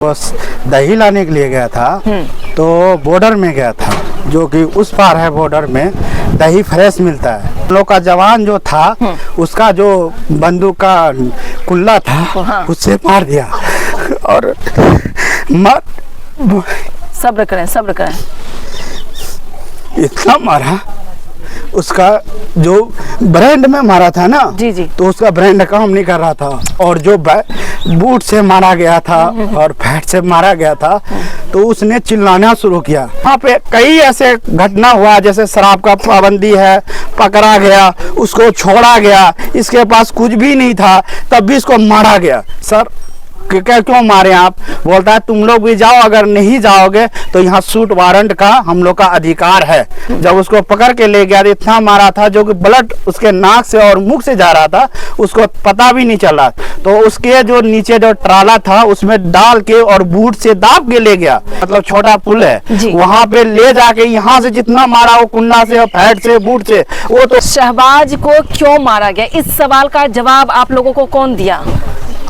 बस दही लाने के लिए गया था तो बॉर्डर में गया था, जो कि उस पार है बॉर्डर में दही फ्रेश मिलता है। हम लोग का जवान जो था उसका जो बंदूक का कुल्ला था उससे मार दिया और सब्र करें इतना मारा। उसका जो ब्रांड में मारा था ना जी जी, तो उसका ब्रांड काम नहीं कर रहा था, और जो बूट से मारा गया था और फैट से मारा गया था तो उसने चिल्लाना शुरू किया। वहाँ पे कई ऐसे घटना हुआ, जैसे शराब का पाबंदी है, पकड़ा गया, उसको छोड़ा गया, इसके पास कुछ भी नहीं था तब भी इसको मारा गया। सर क्यों मारे आप? बोलता है तुम लोग भी जाओ, अगर नहीं जाओगे तो यहाँ शूट वारंट का हम लोग का अधिकार है। जब उसको पकड़ के ले गया इतना मारा था, जो कि ब्लड उसके नाक से और मुख से जा रहा था, उसको पता भी नहीं चला। तो उसके जो नीचे जो ट्राला था उसमें डाल के और बूट से दाब के ले गया, मतलब छोटा पुल है वहां पे ले जाके यहाँ से जितना मारा वो कुन्ना से, फैट से, बूट से। वो तो शहबाज को क्यों मारा गया, इस सवाल का जवाब आप लोगों को कौन दिया?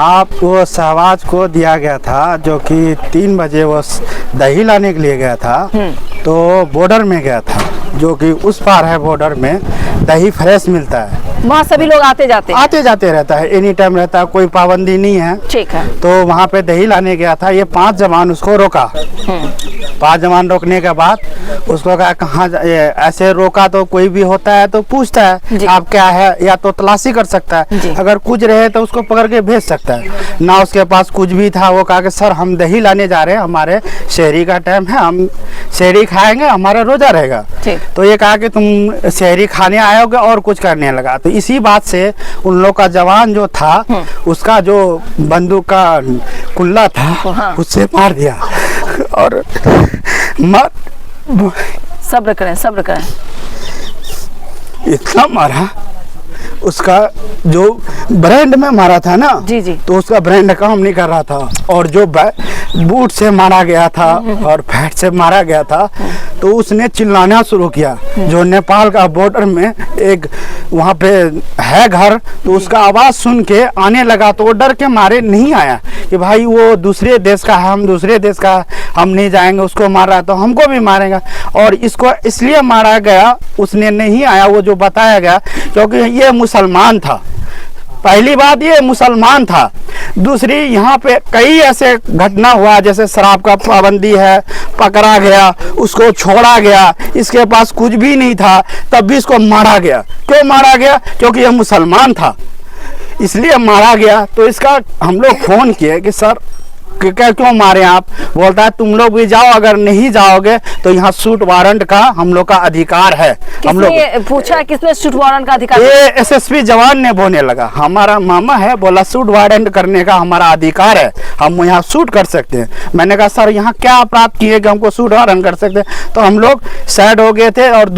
आप वो शहबाज को दिया गया था, जो कि 3 बजे वो दही लाने के लिए गया था तो बॉर्डर में गया था, जो कि उस पार है बॉर्डर में दही फ्रेश मिलता है। वहाँ सभी लोग आते जाते रहता है, एनी टाइम रहता है, कोई पाबंदी नहीं है। ठीक है। तो वहाँ पे दही लाने गया था, ये 5 जवान उसको रोका। 5 जवान रोकने के बाद उसको कहा कहाँ ऐसे रोका, तो कोई भी होता है तो पूछता है आप क्या है, या तो तलाशी कर सकता है, अगर कुछ रहे तो उसको पकड़ के भेज सकता है ना। उसके पास कुछ भी था, वो कहा कि सर हम दही लाने जा रहे हैं, हमारे शहरी का टाइम है, हम शहरी खाएंगे, हमारा रोजा रहेगा। तो ये कहा कि तुम शहरी खाने आओगे और कुछ करने लगा। तो इसी बात से उन लोग का जवान जो था उसका जो बंदूक का कुल्ला था उससे मार दिया और सब्र करें इतना मारा। उसका जो ब्रांड में मारा था ना जी जी, तो उसका ब्रांड काम नहीं कर रहा था, और जो बूट से मारा गया था और फैट से मारा गया था तो उसने चिल्लाना शुरू किया। जो नेपाल का बॉर्डर में एक वहाँ पे है घर, तो उसका आवाज़ सुन के आने लगा, तो वो डर के मारे नहीं आया कि भाई वो दूसरे देश का है, हम दूसरे देश का, हम नहीं जाएंगे, उसको मार रहा है तो हमको भी मारेगा। और इसको इसलिए मारा गया, उसने नहीं आया वो जो बताया गया, क्योंकि ये मुसलमान था। पहली बात ये मुसलमान था। दूसरी, यहाँ पे कई ऐसे घटना हुआ, जैसे शराब का पाबंदी है, पकड़ा गया, उसको छोड़ा गया, इसके पास कुछ भी नहीं था तब भी इसको मारा गया। क्यों मारा गया? क्योंकि यह मुसलमान था, इसलिए मारा गया। तो इसका हम लोग फोन किए कि सर क्यों मारे आप? बोलता है तुम लोग भी जाओ, अगर नहीं जाओगे तो यहाँ शूट वारंट का हम लोग का अधिकार है। हम लोग पूछा किसने शूट वारंट का अधिकार? ये एसएसपी जवान ने बोलने लगा, हमारा मामा है, बोला शूट वारंट करने का हमारा अधिकार है, हम यहाँ शूट कर सकते हैं। मैंने कहा सर यहाँ क्या अपराध किए कि हमको शूट वारंट कर सकते हैं? तो हम लोग साइड हो गए थे। और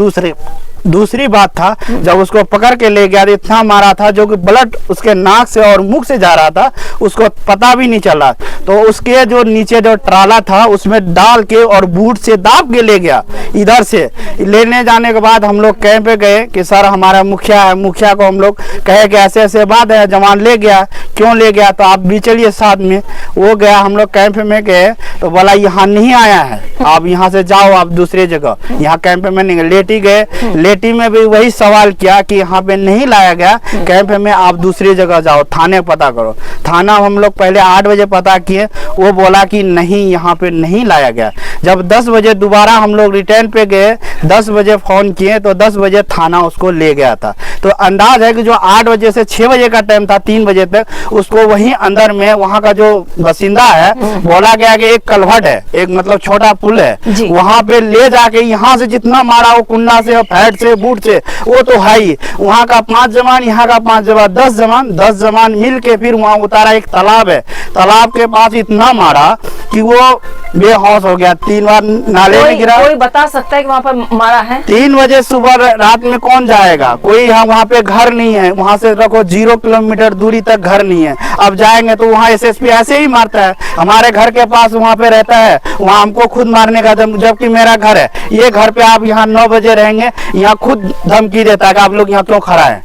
दूसरी बात था, जब उसको पकड़ के ले गया इतना मारा था, जो कि ब्लड उसके नाक से और मुख से जा रहा था, उसको पता भी नहीं चला। तो उसके जो नीचे जो ट्राला था उसमें डाल के और बूट से दाब के ले गया। इधर से लेने जाने के बाद हम लोग कैंप पे गए कि सर हमारा मुखिया है, मुखिया को हम लोग कहे कि ऐसे ऐसे बात है, जवान ले गया। क्यों ले गया? तो आप भी चलिए साथ में। वो गया, हम लोग कैंप में गए तो बोला यहाँ नहीं आया है, आप यहाँ से जाओ, आप दूसरे जगह, यहाँ कैंप में नहीं। लेटी गए, लेटी में भी वही सवाल किया कि यहाँ पे नहीं लाया गया कैंप में, आप दूसरी जगह जाओ, थाने पता करो। थाना हम लोग पहले 8 बजे पता किए, वो बोला कि नहीं यहाँ पे नहीं लाया गया। जब 10 बजे दोबारा हम लोग रिटर्न पे गए, 10 बजे फोन किए तो 10 बजे थाना उसको ले गया था। तो अंदाज है कि जो 8 बजे से 6 बजे का टाइम था, 3 बजे तक उसको वहीं अंदर में वहाँ का जो बासिंदा है, बोला गया कि एक कलवट है, एक मतलब छोटा पुल है, वहाँ पे ले जाके यहाँ से जितना मारा वो कुन्ना से, फैट से, बूट से, वो तो है ही। वहाँ का 5 जवान, यहाँ का 5 जवान, 10 जवान मिल के फिर वहाँ उतारा। एक तालाब है, तालाब के पास इतना मारा कि वो बेहोश हो गया, 3 बार नाले में गिरा। कोई बता सकता है कि वहाँ पर मारा है? 3 बजे सुबह रात में कौन जाएगा? कोई वहाँ पे घर नहीं है, वहाँ से रखो 0 किलोमीटर दूरी तक घर नहीं है। अब जाएंगे तो वहाँ एसएसपी ऐसे ही मारता है। हमारे घर के पास वहाँ पे रहता है, वहाँ हमको खुद मारने का, जबकि मेरा घर है, ये घर पे आप यहाँ 9 बजे रहेंगे, यहाँ खुद धमकी देता है कि आप लोग यहाँ क्यों खड़ा है।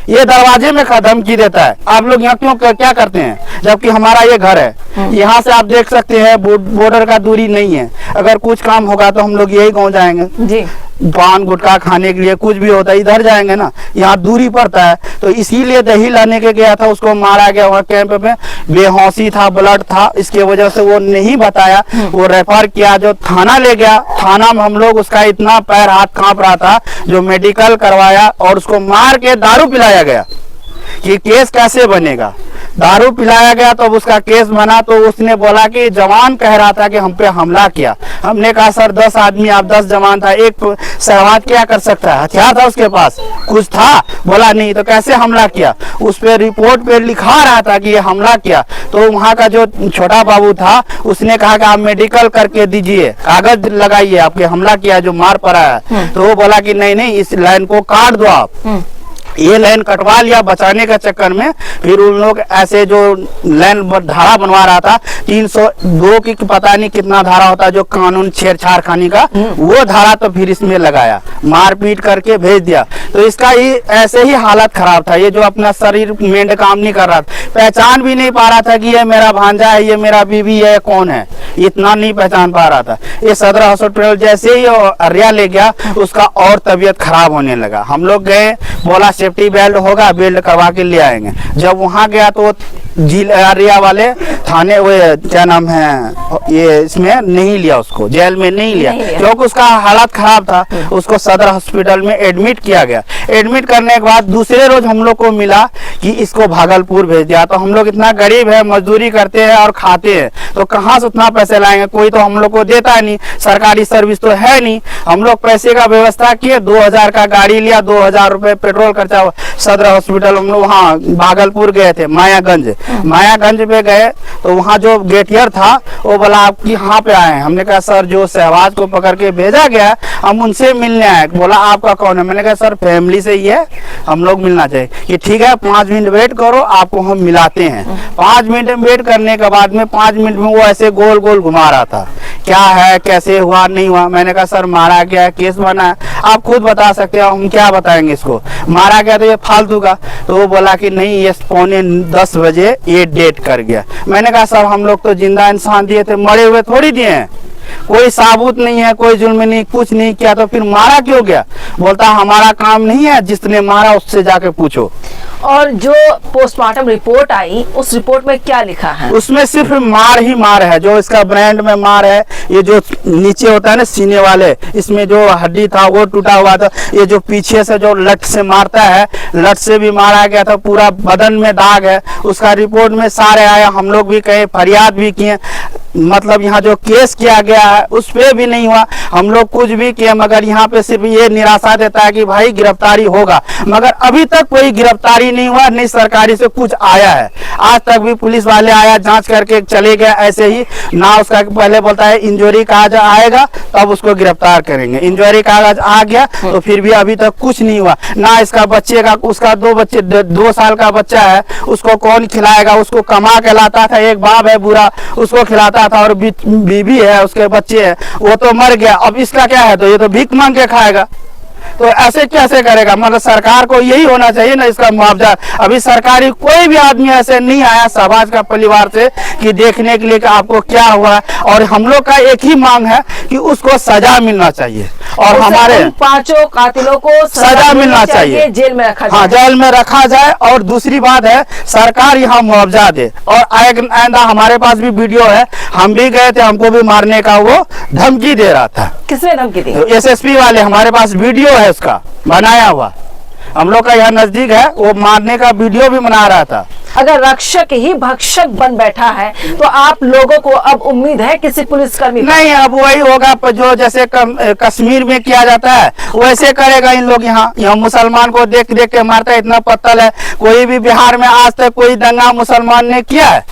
ये दरवाजे में धमकी देता है, आप लोग यहाँ क्यों क्या करते हैं, जबकि हमारा ये घर है। यहाँ से आप देख सकते हैं बॉर्डर का दूरी नहीं है। अगर कुछ काम होगा तो हम लोग यही गाँव जाएंगे जी, पान गुटखा खाने के लिए, कुछ भी होता है इधर जाएंगे ना, यहाँ दूरी पड़ता है। तो इसीलिए दही लाने के गया था, उसको मारा गया वहाँ कैंप में, बेहोशी था, ब्लड था, इसके वजह से वो नहीं बताया, वो रेफर किया, जो थाना ले गया, थाना में हम लोग उसका इतना पैर हाथ कांप रहा था, जो मेडिकल करवाया और उसको मार के दारू पिलाया गया कि केस कैसे बनेगा। दारू पिलाया गया तो उसका केस बना, तो उसने बोला कि जवान कह रहा था कि हम पे हमला किया। हमने कहा सर 10 आदमी, आप 10 जवान था, एक सहवाग क्या कर सकता है, हथियार था उसके पास, कुछ था, बोला नहीं, तो कैसे हमला किया। उस पे रिपोर्ट पे लिखा रहा था कि ये हमला किया। तो वहाँ का जो छोटा बाबू था उसने कहा कि आप मेडिकल करके दीजिए, कागज लगाइए, आपके हमला किया जो मार पड़ा है। तो वो बोला कि नहीं नहीं, इस लाइन को काट दो आप। ये लाइन कटवा लिया बचाने के चक्कर में। फिर उन लोग ऐसे जो लाइन धारा बनवा रहा था 302 की पता नहीं कितना धारा होता है जो कानून छेड़छाड़ खानी का, वो धारा तो फिर इसमें लगाया, मारपीट करके भेज दिया। तो इसका ही ऐसे ही हालत खराब था। ये जो अपना शरीर मेंढ काम नहीं कर रहा था, पहचान भी नहीं पा रहा था कि ये मेरा भांजा है, ये मेरा बीवी है, कौन है, इतना नहीं पहचान पा रहा था। ये सदर हॉस्पिटल जैसे ही अरिया ले गया, उसका और तबीयत खराब होने लगा। हम लोग गए, बोला सेफ्टी बेल्ट होगा, बेल्ट करवा के ले आएंगे। जब वहां गया तो अरिया वाले थाने, वो क्या नाम है, ये इसमें नहीं लिया, उसको जेल में नहीं लिया, क्योंकि उसका हालत खराब था। उसको सदर हॉस्पिटल में एडमिट किया गया। एडमिट करने के बाद दूसरे रोज हम लोग को मिला कि इसको भागलपुर भेज दिया। तो हम लोग इतना गरीब है, मजदूरी करते हैं और खाते हैं, तो कहाँ से उतना पैसे लाएंगे, कोई तो हम लोग को देता नहीं, सरकारी सर्विस तो है नहीं। हम लोग पैसे का व्यवस्था किए, 2000 का गाड़ी लिया, 2000 रुपए पेट्रोल खर्चा। सदर हॉस्पिटल हम लोग वहाँ भागलपुर गए थे, मायागंज पे गए, तो वहाँ जो गेटियर था वो बोला आप यहाँ पे आए हैं। हमने कहा सर जो शहबाज को पकड़ के भेजा गया हम उनसे मिलने आए। बोला आपका कौन है, मैंने कहा सर फैमिली से ही है, हम लोग मिलना चाहिए। कि ठीक है 5 मिनट वेट करो, आपको हम मिलाते हैं। 5 मिनट वेट करने के बाद में 5 मिनट में वो ऐसे गोल गोल घुमा रहा था, क्या है, कैसे हुआ, नहीं हुआ। मैंने कहा सर मारा गया, केस बना है, आप खुद बता सकते हो, हम क्या बताएंगे इसको, मारा गया तो ये फालतू का। तो वो बोला कि नहीं ये 9:45 बजे ये डेट कर गया। मैंने कहा सर हम लोग तो जिंदा इंसान दिए थे, मरे हुए थोड़ी दिए हैं, कोई साबुत नहीं है, कोई जुल्म नहीं, कुछ नहीं किया, तो फिर मारा क्यों गया। बोलता हमारा काम नहीं है, जिसने मारा उससे जाके पूछो। और जो पोस्टमार्टम रिपोर्ट आई उस रिपोर्ट में क्या लिखा है? उसमें सिर्फ मार ही मार है, जो इसका ब्रांड में मार है। ये जो नीचे होता है ना सीने वाले, इसमें जो हड्डी था वो टूटा हुआ था। ये जो पीछे से जो लट से मारता है, लट से भी मारा गया था, पूरा बदन में दाग है। उसका रिपोर्ट में सारे आया, हम लोग भी कहे, फरियाद भी किए, मतलब यहाँ जो केस किया गया है उस पे भी नहीं हुआ। हम लोग कुछ भी किए, मगर यहाँ पे सिर्फ ये निराशा देता है कि भाई गिरफ्तारी होगा, मगर अभी तक कोई गिरफ्तारी नहीं हुआ, नहीं सरकारी से कुछ आया है। आज तक भी पुलिस वाले आया, जांच करके चले गए ऐसे ही ना। उसका पहले बोलता है इंजरी कागज आएगा तब उसको गिरफ्तार करेंगे, इंजरी कागज आ गया तो फिर भी अभी तक कुछ नहीं हुआ ना। इसका बच्चे का, उसका 2 साल का बच्चा है, उसको कौन खिलाएगा, उसको कमा के लाता था, एक बाप है बुरा उसको खिलाता था, और बीबी है, उसके बच्चे हैं, वो तो मर गया। अब इसका क्या है, तो ये तो भीख मांग के खाएगा। तो ऐसे कैसे करेगा, मतलब सरकार को यही होना चाहिए ना इसका मुआवजा। अभी सरकारी कोई भी आदमी ऐसे नहीं आया समाज का परिवार से कि देखने के लिए कि आपको क्या हुआ। और हम लोग का एक ही मांग है कि उसको सजा मिलना चाहिए, और हमारे 5 कातिलों को सजा मिलना चाहिए, जेल में रखा जाए। हाँ जेल में रखा जाए। और दूसरी बात है सरकार यहाँ मुआवजा दे। और आइंदा हमारे पास भी वीडियो है, हम भी गए थे, हमको भी मारने का वो धमकी दे रहा था। किसने धमकी दी? SSP वाले, हमारे पास वीडियो है उसका बनाया हुआ, हम लोग का यहाँ नजदीक है, वो मारने का वीडियो भी बना रहा था। अगर रक्षक ही भक्षक बन बैठा है तो आप लोगों को अब उम्मीद है किसी पुलिसकर्मी? नहीं, अब वही होगा जो जैसे कश्मीर में किया जाता है वैसे करेगा इन लोग। यहाँ मुसलमान को देख देख के मारता है, इतना पत्थर है। कोई भी बिहार में आज तक कोई दंगा मुसलमान ने किया है?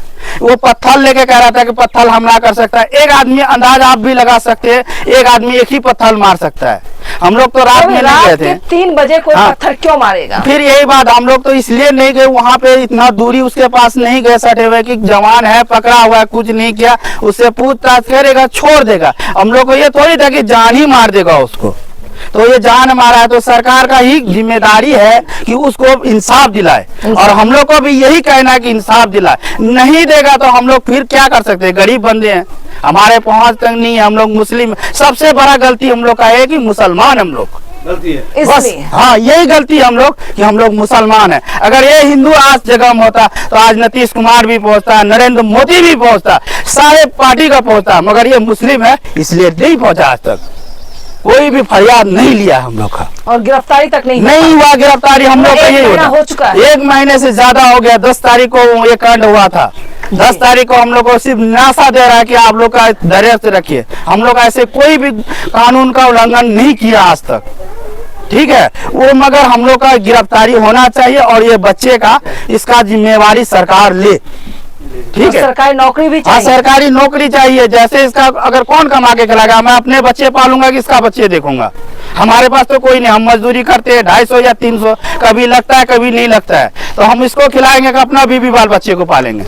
वो पत्थर लेके कह रहा था कि पत्थर हमला कर सकता है। एक आदमी, अंदाज आप भी लगा सकते हैं, एक आदमी एक ही पत्थर मार सकता है। हम लोग तो रात में नहीं गए थे। 3 बजे कोई पत्थर क्यों मारेगा? फिर यही बात, हम लोग तो इसलिए नहीं गए वहां पे, इतना दूरी उसके पास नहीं गए सटे हुए कि जवान है, पकड़ा हुआ है, कुछ नहीं किया, उससे पूछताछ करेगा, छोड़ देगा। हम लोग को ये थोड़ी था कि जान ही मार देगा उसको। तो ये जान मारा है, तो सरकार का ही जिम्मेदारी है कि उसको इंसाफ दिलाए। और हम लोग को भी यही कहना है कि इंसाफ दिलाए। नहीं देगा तो हम लोग फिर क्या कर सकते हैं, गरीब बंदे हैं, हमारे पहुंच तक नहीं है, हम लोग मुस्लिम। सबसे बड़ा गलती हम लोग का है कि मुसलमान हम लोग गलती है बस, इसलिए हाँ यही गलती हम लोग कि हम लोग मुसलमान हैं। अगर ये हिंदू आज जगह में होता तो आज नीतीश कुमार भी पहुंचता, नरेंद्र मोदी भी पहुंचता, सारे पार्टी का पहुंचता, मगर ये मुस्लिम है इसलिए नहीं पहुंचा। आज तक कोई भी फरियाद नहीं लिया हम लोग का, और गिरफ्तारी तक नहीं नहीं हुआ गिरफ्तारी हम लोग का। एक यही महीना होता। हो चुका है। 1 महीने से ज्यादा हो गया। 10 तारीख को ये कांड हुआ था। 10 तारीख को हम लोग को सिर्फ नासा दे रहा है कि आप लोग का धैर्य से रखिए। हम लोग ऐसे कोई भी कानून का उल्लंघन नहीं किया आज तक, ठीक है वो, मगर हम लोग का गिरफ्तारी होना चाहिए और ये बच्चे का इसका जिम्मेवारी सरकार ले, ठीक है। सरकारी नौकरी भी हाँ चाहिए। सरकारी नौकरी चाहिए। जैसे इसका अगर कौन कमा के खिलाएगा, मैं अपने बच्चे पालूंगा कि इसका बच्चे देखूंगा। हमारे पास तो कोई नहीं, हम मजदूरी करते हैं 250 या 300, कभी लगता है कभी नहीं लगता है, तो हम इसको खिलाएंगे कि अपना बीवी बाल बच्चे को पालेंगे।